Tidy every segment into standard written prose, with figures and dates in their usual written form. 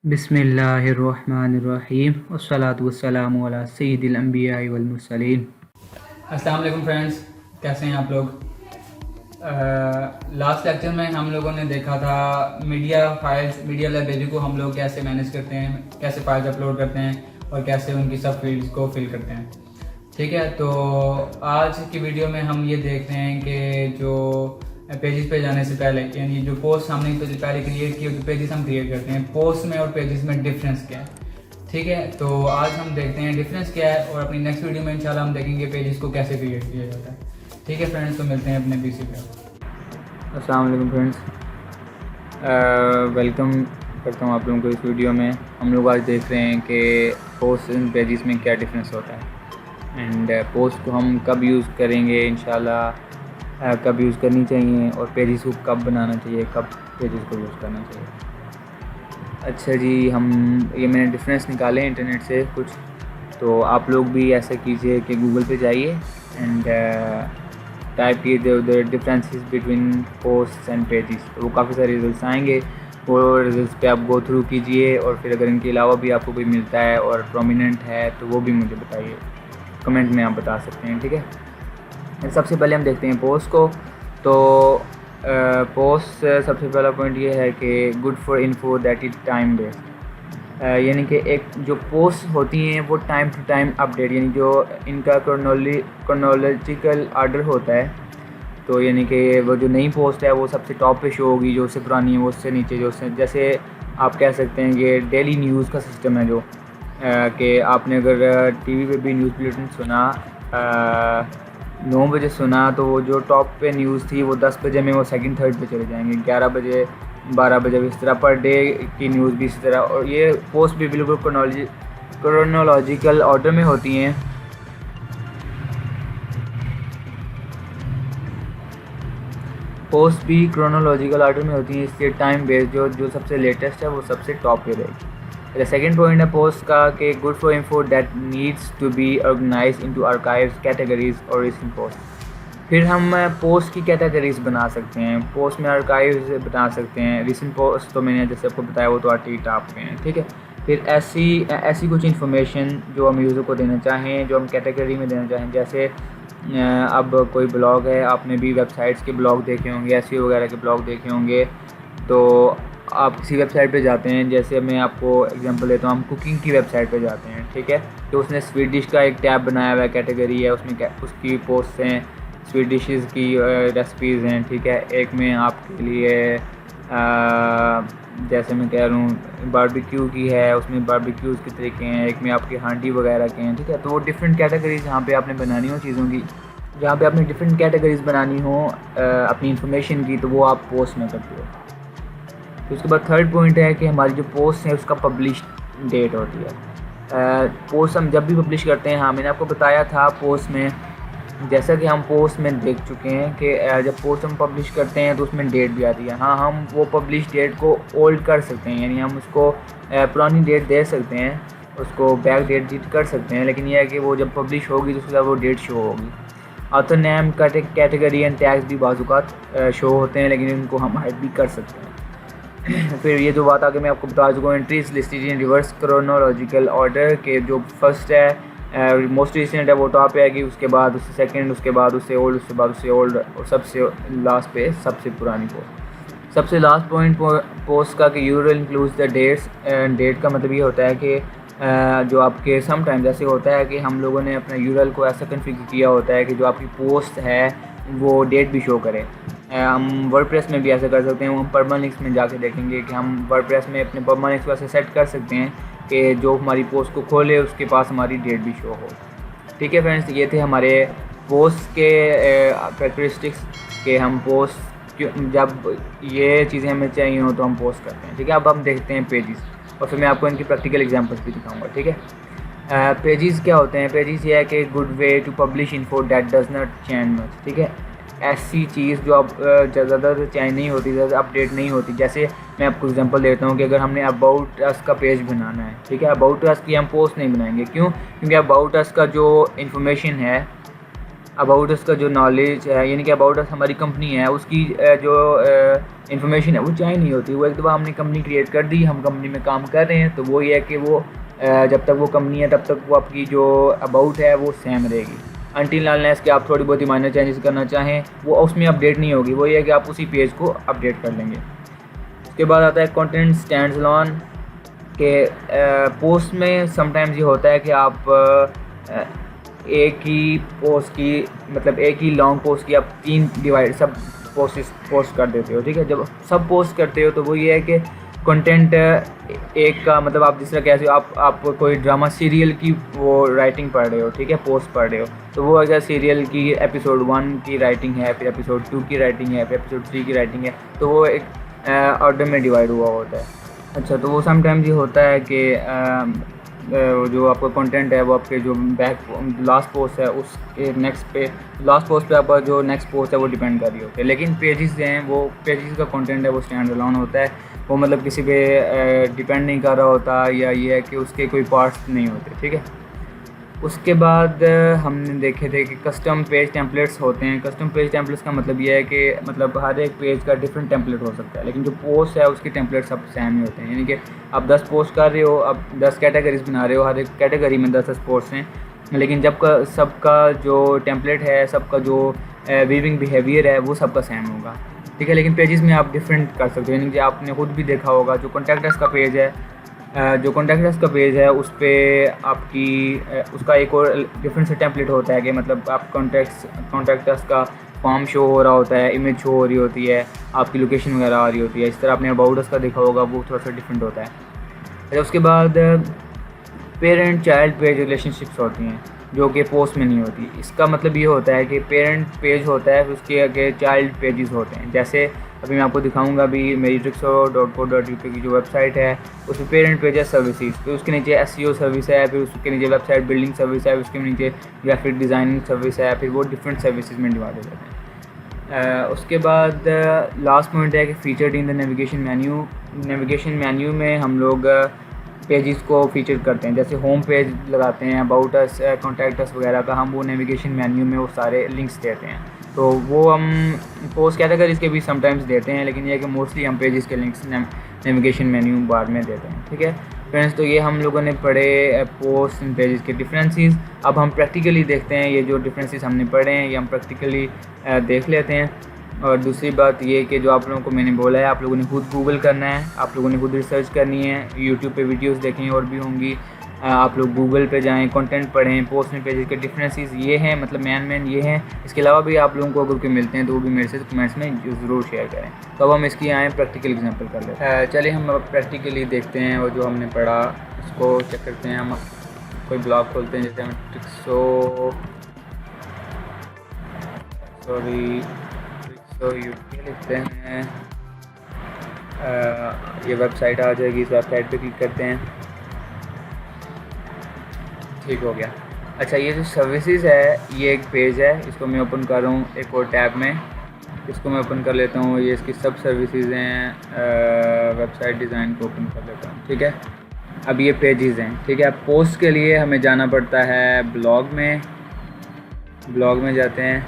बिस्मिल्लाहिर्रहमानिर्रहीम वस्सलातु वस्सलामु अला सय्यिदिल अंबिया वल मुरसलीन। अस्सलाम वालेकुम फ्रेंड्स, कैसे हैं आप लोग। लास्ट लेक्चर में हम लोगों ने देखा था मीडिया फाइल्स, मीडिया लाइब्रेरी को हम लोग कैसे मैनेज करते हैं, कैसे फाइल्स अपलोड करते हैं और कैसे उनकी सब फील्ड्स को फिल करते हैं। ठीक है, तो आज की वीडियो में हम ये देख रहे हैं कि जो पेजेस पे जाने से पहले, यानी जो पोस्ट हमने पहले क्रिएट किए, जो पेजेस हम क्रिएट करते हैं, पोस्ट में और पेजेस में डिफरेंस क्या है। ठीक है, तो आज हम देखते हैं डिफरेंस क्या है और अपनी नेक्स्ट वीडियो में इंशाल्लाह हम देखेंगे पेजेस को कैसे क्रिएट किया जाता है। ठीक है फ्रेंड्स, तो मिलते हैं अपने पीसी पे। अस्सलाम वालेकुम फ्रेंड्स, वेलकम करता हूँ आप लोगों को इस वीडियो में। हम लोग आज देख रहे हैं कि पोस्ट एंड पेजेस में क्या डिफरेंस होता है एंड पोस्ट को हम कब यूज़ करेंगे इंशाल्लाह, कब यूज़ करनी चाहिए और पेजेस को कब बनाना चाहिए, कब पेजेस को यूज़ करना चाहिए। अच्छा जी, ये मैंने डिफरेंस निकाले इंटरनेट से कुछ, तो आप लोग भी ऐसा कीजिए कि गूगल पे जाइए एंड टाइप कीजिए उधर differences between post and pages, तो वो काफ़ी सारे रिजल्ट्स आएंगे। वो रिजल्ट्स पे आप गो थ्रू कीजिए और फिर अगर इनके अलावा भी आपको कोई मिलता है और प्रोमिनेंट है तो वो भी मुझे बताइए, कमेंट में आप बता सकते हैं। ठीक है, सबसे पहले हम देखते हैं पोस्ट को। तो पोस्ट सबसे पहला पॉइंट ये है कि good for info that is time based, यानी कि एक जो पोस्ट होती हैं वो टाइम टू टाइम अपडेट, यानी जो इनका क्रोनोलॉजिकल ऑर्डर होता है, तो यानी कि वो जो नई पोस्ट है वो सबसे टॉप पे शो होगी, जो उससे पुरानी है वो उससे नीचे, जो उससे, जैसे आप कह सकते हैं कि डेली न्यूज़ का सिस्टम है जो कि आपने अगर टीवी पे भी न्यूज़ बुलेटिन सुना 9 बजे सुना, तो वो जो टॉप पे न्यूज़ थी वो 10 बजे में वो सेकंड थर्ड पे चले जाएंगे, 11 बजे 12 बजे, इस तरह पर डे की न्यूज़ भी इसी तरह। और ये पोस्ट भी बिल्कुल क्रोनोलॉजिकल ऑर्डर में होती हैं। पोस्ट भी क्रोनोलॉजिकल ऑर्डर में होती हैं, इसलिए टाइम बेस्ड जो सबसे लेटेस्ट है वो सबसे टॉप पे रहेगी। द सेकेंड पॉइंट है पोस्ट का कि good for info that needs to be organize into archives, categories और रिसेंट पोस्ट। फिर हम पोस्ट की कैटेगरीज बना सकते हैं, पोस्ट में आर्काइव्स बना सकते हैं, रिसेंट पोस्ट तो मैंने जैसे आपको बताया वो तो आर्टिकल टॉप पे हैं। ठीक है, फिर ऐसी कुछ इन्फॉर्मेशन जो हम यूज़र को देना चाहें, जो हम कैटेगरी में देना चाहें, जैसे अब कोई ब्लॉग है, आपने भी वेबसाइट्स के ब्लॉग देखे होंगे, एसईओ वगैरह के ब्लॉग देखे होंगे, तो आप किसी वेबसाइट पे जाते हैं, जैसे मैं आपको एग्जांपल देता हूँ, हम कुकिंग की वेबसाइट पे जाते हैं। ठीक है, तो उसने स्वीट डिश का एक टैब बनाया हुआ है, कैटेगरी है, उसमें उसकी पोस्ट हैं, स्वीट डिशेस की रेसिपीज़ हैं। ठीक है, एक में आपके लिए जैसे मैं कह रहा हूँ बारबेक्यू की है, उसमें बारबेक्यूज़ के तरीके हैं, एक में आपकी हांडी वगैरह के हैं। ठीक है, तो वो डिफरेंट कैटेगरीज जहाँ पे आपने बनानी हो चीज़ों की, जहाँ पे आपने डिफरेंट कैटेगरीज बनानी हो अपनी इंफॉर्मेशन की, तो वो आप पोस्ट में करते हो। तो उसके बाद थर्ड पॉइंट है कि हमारी जो पोस्ट है उसका पब्लिश डेट होती है। पोस्ट हम जब भी पब्लिश करते हैं, हाँ मैंने आपको बताया था पोस्ट में, जैसा कि हम पोस्ट में देख चुके हैं कि जब पोस्ट हम पब्लिश करते हैं तो उसमें डेट भी आती है। हाँ, हम वो पब्लिश डेट को ओल्ड कर सकते हैं, यानी हम उसको पुरानी डेट दे सकते हैं, उसको बैक डेट कर सकते हैं, लेकिन यह है कि वो जब पब्लिश होगी तो उसके बाद वो डेट शो होगी। Author name category and tags भी बाज़ शो होते हैं, लेकिन इनको हम हाइड भी कर सकते हैं। फिर ये जो बात आगे मैं आपको बता चुका हूँ, entries listed in reverse chronological order के, जो फर्स्ट है मोस्ट रिसेंट है वो टॉप पे आएगी, उसके बाद उससे सेकंड, उसके बाद उससे ओल्ड, उसके बाद उससे ओल्ड और सबसे लास्ट पे सबसे पुरानी पोस्ट। सबसे लास्ट पॉइंट पोस्ट का कि URL includes the dates. Date का मतलब ये होता है कि जो आपके सम टाइम्स ऐसे होता है कि हम लोगों ने अपना यूरल को ऐसा कन्फिगर किया होता है कि जो आपकी पोस्ट है वो डेट भी शो करे। हम वर्डप्रेस में भी ऐसा कर सकते हैं, हम परमालिंक्स में जाके देखेंगे कि हम वर्डप्रेस में अपने परमालिंक्स को ऐसे सेट कर सकते हैं कि जो हमारी पोस्ट को खोले उसके पास हमारी डेट भी शो हो। ठीक है फ्रेंड्स, ये थे हमारे पोस्ट के कैरेक्टरिस्टिक्स कि हम पोस्ट जब ये चीज़ें हमें चाहिए हो तो हम पोस्ट करते हैं। ठीक है, अब हम देखते हैं पेजेस और फिर मैं आपको इनकी प्रैक्टिकल एग्जांपल्स भी दिखाऊंगा। ठीक है, पेजेस क्या होते हैं। पेजेस ये है कि good way to publish info that does not change much. ठीक है, ऐसी चीज़ जो अब ज़्यादा चेंज नहीं होती, ज़्यादा अपडेट नहीं होती। जैसे मैं आपको एग्जांपल देता हूँ कि अगर हमने अबाउट अस का पेज बनाना है, ठीक है, अबाउट अस की हम पोस्ट नहीं बनाएंगे, क्यों? क्योंकि अबाउट अस का जो इन्फॉर्मेशन है अबाउट अस का जो नॉलेज है, यानी कि अबाउट अस हमारी कंपनी है, उसकी जो इंफॉर्मेशन है वो चाहिए नहीं होती। वो एक दफ़ा हमने कंपनी क्रिएट कर दी, हम कंपनी में काम कर रहे हैं, तो वो ये है कि वो जब तक वो कंपनी है तब तक वो आपकी जो अबाउट है वो सेम रहेगी। अनटिल अनलेस कि आप थोड़ी बहुत ही माइनर चेंजेस करना चाहें, वो उसमें अपडेट नहीं होगी। वो ये है कि आप उसी पेज को अपडेट कर लेंगे। उसके बाद आता है कंटेंट स्टैंड्स अलोन के पोस्ट में समटाइम्स ये होता है कि आप एक ही पोस्ट की, मतलब एक ही लॉन्ग पोस्ट की आप 3 डिवाइड सब पोस्ट कर देते हो, ठीक है। जब सब पोस्ट करते हो तो वो ये है कि कंटेंट एक का मतलब आप जिस तरह कैसे आप कोई ड्रामा सीरियल की वो राइटिंग पढ़ रहे हो, ठीक है, पोस्ट पढ़ रहे हो, तो वो अगर सीरियल की एपिसोड 1 की राइटिंग है, फिर एपिसोड 2 की राइटिंग है, फिर एपिसोड 3 की राइटिंग है, तो वो एक ऑर्डर में डिवाइड हुआ होता है। अच्छा, तो वो समटाइम्स ये होता है कि जो आपका कंटेंट है वो आपके जो लास्ट पोस्ट है उसके नेक्स्ट पे, लास्ट पोस्ट पे आपका जो नेक्स्ट पोस्ट है वो डिपेंड कर रही होती है। लेकिन पेजेस जो हैं वो पेजेस का कंटेंट है वो स्टैंड अलोन होता है, वो मतलब किसी पे डिपेंड नहीं कर रहा होता, या ये है कि उसके कोई पार्ट्स नहीं होते, ठीक है। उसके बाद हमने देखे थे कि कस्टम पेज टेम्पलेट्स होते हैं। कस्टम पेज टेम्पलेट्स का मतलब ये है कि मतलब हर एक पेज का डिफरेंट टेम्पलेट हो सकता है, लेकिन जो पोस्ट है उसके टेम्पलेट सब सेम ही होते हैं। यानी कि आप 10 पोस्ट कर रहे हो, आप 10 कैटेगरीज बना रहे हो, हर एक कैटेगरी में 10 पोस्ट हैं, लेकिन जब का सबका जो टेम्पलेट है, सबका जो वीविंग बिहेवियर है वो सबका सेम होगा, ठीक है। लेकिन पेजेस में आप डिफरेंट कर सकते हो। यानी कि आपने खुद भी देखा होगा जो कॉन्टैक्ट अस का पेज है, जो कॉन्टैक्ट अस का पेज है उस पर आपकी उसका एक और डिफरेंट से टेम्पलेट होता है कि मतलब आप कॉन्टैक्ट अस का फॉर्म शो हो रहा होता है, इमेज शो हो रही होती है, आपकी लोकेशन वगैरह आ रही होती है। इस तरह आपने अबाउट अस का देखा होगा, वो थोड़ा सा डिफरेंट होता है। फिर उसके बाद पेरेंट चाइल्ड पेज रिलेशनशिप्स होती हैं जो कि पोस्ट में नहीं होती। इसका मतलब ये होता है कि पेरेंट पेज होता है, उसके आगे चाइल्ड पेजेस होते हैं। जैसे अभी मैं आपको दिखाऊंगा, अभी मेरी trixo.co.uk की जो वेबसाइट है उसमें पेरेंट पेज है सर्विसेज, फिर उसके नीचे SEO सर्विस है, फिर उसके नीचे वेबसाइट बिल्डिंग सर्विस है, उसके नीचे ग्राफिक डिज़ाइनिंग सर्विस है, फिर वो डिफरेंट सर्विसेज में डिवाइड हो जाते हैं। उसके बाद लास्ट पॉइंट है कि featured in the navigation menu में हम लोग पेजेस को फीचर करते हैं। जैसे होम पेज लगाते हैं, अबाउट अस, कॉन्टैक्ट अस वगैरह का, हम वो नेविगेशन मेन्यू में वो सारे लिंक्स देते हैं। तो वो हम पोस्ट कैटेगरीज के भी समटाइम्स देते हैं, लेकिन ये है कि मोस्टली हम पेजेस के लिंक्स नेविगेशन मेन्यू बाद में देते हैं, ठीक है फ्रेंड्स। तो ये हम लोगों ने पढ़े पोस्ट एंड पेजेस के डिफरेंसेस। अब हम प्रैक्टिकली देखते हैं, ये जो डिफरेंसेस हमने पढ़े हैं ये हम प्रैक्टिकली देख लेते हैं। और दूसरी बात ये कि जो आप लोगों को मैंने बोला है, आप लोगों ने खुद गूगल करना है, आप लोगों ने खुद रिसर्च करनी है, यूट्यूब पे वीडियोस देखें और भी होंगी, आप लोग गूगल पे जाएं, कंटेंट पढ़ें, पोस्ट एंड पेजेस के डिफरेंसेस ये हैं, मतलब मेन ये हैं। इसके अलावा भी आप लोगों को अगर कोई मिलते हैं तो वो भी मेरे से कमेंट्स में ज़रूर शेयर करें। तो अब हम इसकी आएँ प्रैक्टिकल एग्जाम्पल कर लेते हैं। चलिए हम अब प्रैक्टिकली देखते हैं और जो हमने पढ़ा उसको चेक करते हैं। हम कोई ब्लॉग खोलते हैं, जैसे हम ट्रिक्सो यूके लिखते हैं, ये वेबसाइट आ जाएगी, इस वेबसाइट पे क्लिक करते हैं, ठीक हो गया। अच्छा, ये जो सर्विसेज है ये एक पेज है, इसको मैं ओपन कर रहा हूँ एक और टैब में, इसको मैं ओपन कर लेता हूँ। ये इसकी सब सर्विसेज हैं, वेबसाइट डिज़ाइन को ओपन कर लेता हूँ, ठीक है। अब ये पेजेस हैं, ठीक है। अब पोस्ट के लिए हमें जाना पड़ता है ब्लॉग में जाते हैं,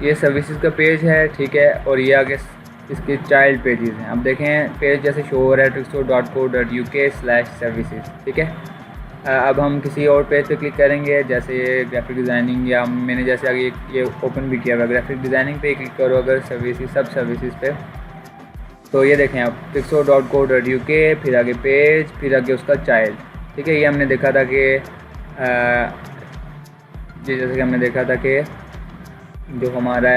ये सर्विसेज का पेज है, ठीक है। और ये आगे इसके चाइल्ड पेजेस हैं। अब देखें पेज जैसे शो हो रहा है trixo.co.uk/services, ठीक है। अब हम किसी और पेज पे क्लिक करेंगे, जैसे ये ग्राफिक डिज़ाइनिंग, या मैंने जैसे आगे ये ओपन भी किया हुआ, ग्राफिक डिज़ाइनिंग पे क्लिक करो अगर सर्विसेज, सब सर्विसेज पे, तो ये देखें आप trixo.co.uk, फिर आगे पेज, फिर आगे उसका चाइल्ड, ठीक है। ये हमने देखा था कि जैसे कि हमने देखा था कि जो हमारा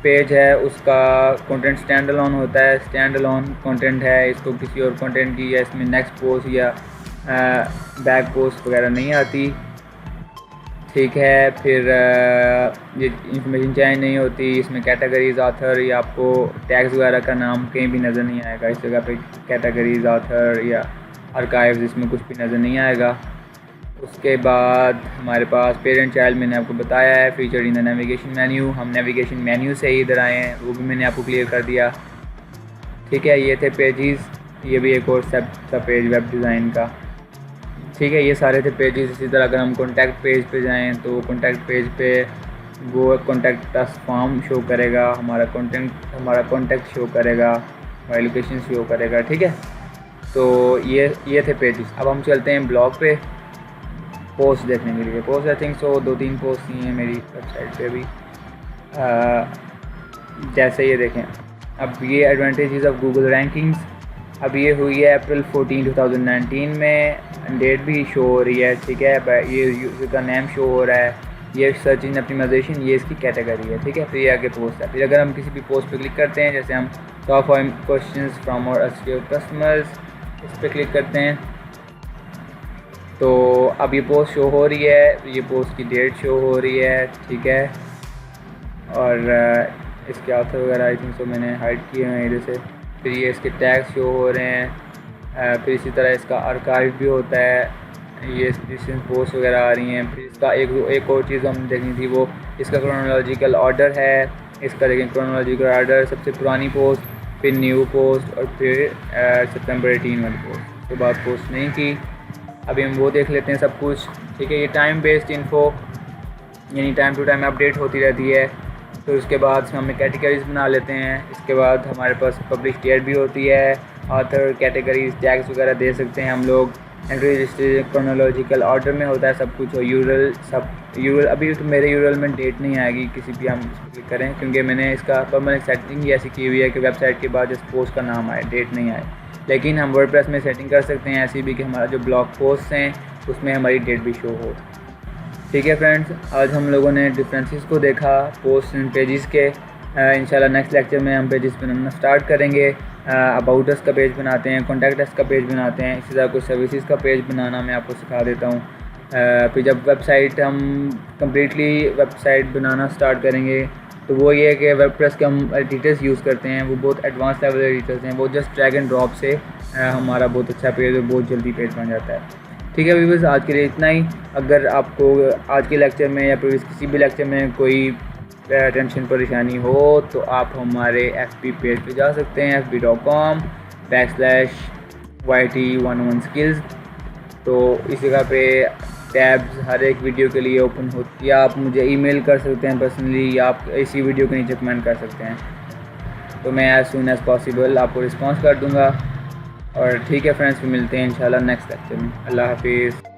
पेज है उसका कंटेंट स्टैंड अलोन होता है, स्टैंड अलोन कंटेंट है, इसको किसी और कंटेंट की या इसमें नेक्स्ट पोस्ट या बैक पोस्ट वगैरह नहीं आती, ठीक है। फिर ये इंफॉर्मेशन चेंज नहीं होती, इसमें कैटेगरीज, ऑथर या आपको टैग्स वगैरह का नाम कहीं भी नज़र नहीं आएगा। इस जगह पे कैटेगरीज, ऑथर या आर्काइव्स, इसमें कुछ भी नज़र नहीं आएगा। उसके बाद हमारे पास पेरेंट चाइल्ड मैंने आपको बताया है, feature in the navigation menu, हम नेविगेशन मेन्यू से ही इधर आए हैं, वो भी मैंने आपको क्लियर कर दिया, ठीक है। ये थे पेजेस, ये भी एक और सब पेज वेब डिज़ाइन का, ठीक है, ये सारे थे पेजेस। इसी तरह अगर हम कॉन्टैक्ट पेज पे जाएं तो कॉन्टैक्ट पेज पे वो कॉन्टैक्ट अस फॉर्म शो करेगा, हमारा कॉन्टैक्ट शो करेगा, हमारी लोकेशन शो करेगा। ठीक है, तो ये थे पेजेस। अब हम चलते हैं ब्लॉग पे पोस्ट देखने के लिए। Post I think so 2-3 post ही हैं मेरी वेबसाइट पे अभी। जैसे ये देखें, अब ये एडवांटेजेस ऑफ गूगल रैंकिंग्स। अब ये हुई है अप्रैल 14, 2019 में, डेट भी शो हो रही है। ठीक है, ये यूज़र का नेम शो हो रहा है, ये सर्च इंजन ऑप्टिमाइजेशन, ये इसकी कैटेगरी है। ठीक है, फिर ये आगे पोस्ट है। फिर अगर हम किसी भी पोस्ट पे क्लिक करते हैं, जैसे हम टॉप 5 क्वेश्चंस फ्रॉम और एसक्यूएल कस्टमर्स, इस पर क्लिक करते हैं तो अब ये पोस्ट शो हो रही है, ये पोस्ट की डेट शो हो रही है। ठीक है, और इसके आथर वगैरह आई थिंक सो मैंने हाइड किए हैं इधर से। फिर ये इसके टैग्स शो हो रहे हैं। फिर इसी तरह इसका आर्काइव भी होता है, ये रिसेंट पोस्ट वगैरह आ रही हैं। फिर इसका एक और चीज़ हम देखनी थी, वो इसका क्रोनोलॉजिकल ऑर्डर है। इसका देखें क्रोनोलॉजिकल ऑर्डर, सबसे पुरानी पोस्ट, फिर न्यू पोस्ट, और फिर सितंबर 18 वाली पोस्ट। उसके बाद पोस्ट नहीं की। अभी हम वो देख लेते हैं सब कुछ। ठीक है, ये टाइम बेस्ड इन्फो, यानी टाइम टू टाइम अपडेट होती रहती है। फिर उसके बाद हम कैटेगरीज बना लेते हैं। इसके बाद हमारे पास पब्लिश डेट भी होती है, ऑथर, कैटेगरीज, टैग्स वगैरह दे सकते हैं हम लोग। एंट्री रजिस्ट्री क्रोनोलॉजिकल ऑर्डर में होता है सब कुछ, और यूरल अभी तो मेरे यूरल में डेट नहीं आएगी किसी भी हम क्लिक करें, क्योंकि मैंने इसका परमानेंट सेटिंग ही ऐसी की हुई है कि वेबसाइट के बाद जस्ट पोस्ट का नाम आए, डेट नहीं आए। लेकिन हम वर्डप्रेस में सेटिंग कर सकते हैं ऐसी भी कि हमारा जो ब्लॉग पोस्ट हैं उसमें हमारी डेट भी शो हो। ठीक है फ्रेंड्स, आज हम लोगों ने डिफरेंसेस को देखा पोस्ट एंड पेजेस के। इंशाल्लाह नेक्स्ट लेक्चर में हम पेजेस बनाना स्टार्ट करेंगे। अबाउट अस का पेज बनाते हैं, कॉन्टैक्ट अस का पेज बनाते हैं, इसी तरह कुछ सर्विसेज का पेज बनाना मैं आपको सिखा देता हूँ। फिर जब वेबसाइट हम कम्प्लीटली वेबसाइट बनाना स्टार्ट करेंगे तो वो ये है कि वर्डप्रेस के हम एडिटर्स यूज़ करते हैं, वो बहुत एडवांस लेवल एडिटर्स हैं। वो जस्ट ड्रैग एंड ड्रॉप से हमारा बहुत अच्छा पेज और बहुत जल्दी पेज बन जाता है। ठीक है व्यूअर्स, आज के लिए इतना ही। अगर आपको आज के लेक्चर में या फिर किसी भी लेक्चर में कोई टेंशन परेशानी हो तो आप हमारे FB पेज पे जा सकते हैं, fb.com/YT11 skills। तो इस जगह पे टैब्स हर एक वीडियो के लिए ओपन होती है। आप मुझे ईमेल कर सकते हैं पर्सनली, या आप इसी वीडियो के नीचे कमेंट कर सकते हैं, तो मैं एज़ सून एज़ पॉसिबल आपको रिस्पॉन्स कर दूँगा। और ठीक है फ्रेंड्स, फिर मिलते हैं इंशाल्लाह नेक्स्ट लेक्चर में। अल्लाह हाफिज़।